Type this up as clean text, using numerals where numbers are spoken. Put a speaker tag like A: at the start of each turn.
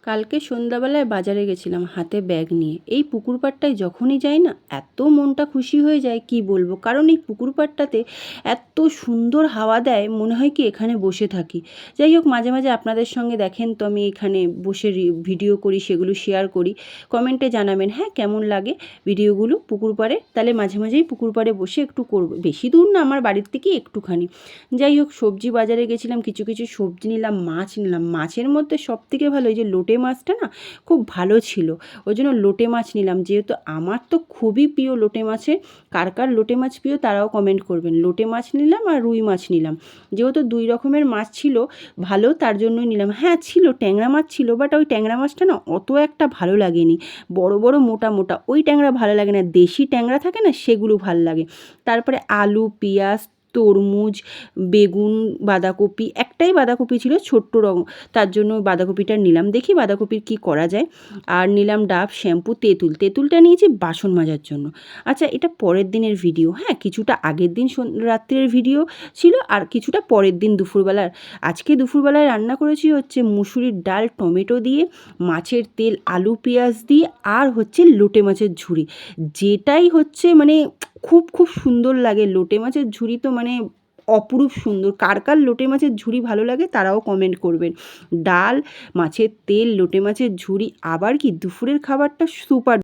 A: কালকে সন্ধ্যাবেলায় বাজারে গেছিলাম হাতে ব্যাগ নিয়ে। এই পুকুর পাড়টায় যখনই যাই না, এত মনটা খুশি হয়ে যায় কি বলবো। কারণ এই পুকুর পাড়টাতে এত সুন্দর হাওয়া দেয়, মনে হয় কি এখানে বসে থাকি। যাই হোক, মাঝে মাঝে আপনাদের সঙ্গে দেখেন তো আমি এখানে বসে ভিডিও করি, সেগুলো শেয়ার করি। কমেন্টে জানাবেন হ্যাঁ কেমন লাগে ভিডিওগুলো পুকুর পাড়ে। তাহলে মাঝে মাঝেই পুকুর পাড়ে বসে একটু করবো, বেশি দূর না আমার বাড়ির থেকে একটুখানি। যাই হোক, সবজি বাজারে গেছিলাম, কিছু কিছু সবজি নিলাম, মাছ নিলাম। মাছের মধ্যে সবথেকে ভালো এই যে লোটে মাছটা না খুব ভালো ছিল, ওই জন্য লোটে মাছ নিলাম। যেহেতু আমার তো খুবই প্রিয় লোটে মাছের, কার কার লোটে মাছ প্রিয় তারাও কমেন্ট করবেন। লোটে মাছ নিলাম আর রুই মাছ নিলাম। যেহেতু দুই রকমের মাছ ছিল ভালো, তার জন্যই নিলাম। হ্যাঁ ছিল, ট্যাংরা মাছ ছিল, বাট ওই ট্যাংরা মাছটা না অত একটা ভালো লাগেনি। বড় বড় মোটা মোটা ওই ট্যাংরা ভালো লাগে না, দেশি ট্যাংরা থাকে না সেগুলো ভালো লাগে। তারপরে আলু, পেঁয়াজ, তরমুজ, বেগুন, বাঁধাকপি, একটাই বাঁধাকপি ছিল ছোট্ট রকম, তার জন্য বাঁধাকপিটা নিলাম। দেখি বাঁধাকপির কী করা যায়। আর নিলাম ডাব, শ্যাম্পু, তেঁতুলটা নিয়েছি বাসন মাজার জন্য। আচ্ছা, এটা পরের দিনের ভিডিও। হ্যাঁ, কিছুটা আগের দিন রাত্রের ভিডিও ছিল আর কিছুটা পরের দিন দুপুরবেলার। আজকে দুপুরবেলায় রান্না করেছি হচ্ছে মুসুরির ডাল টমেটো দিয়ে, মাছের তেল, আলু পেঁয়াজ দিয়ে, আর হচ্ছে লোটে মাছের ঝুড়ি। যেটাই হচ্ছে মানে খুব খুব সুন্দর লাগে। লোটে মাছের ঝুড়ি তো মানে অপরূপ সুন্দর। কার কার লোটে মাছের ঝুড়ি ভালো লাগে তারাও কমেন্ট করবেন। ডাল, মাছের তেল, লোটে মাছের ঝুড়ি, আবার কি দুপুরের খাবারটা সুপার।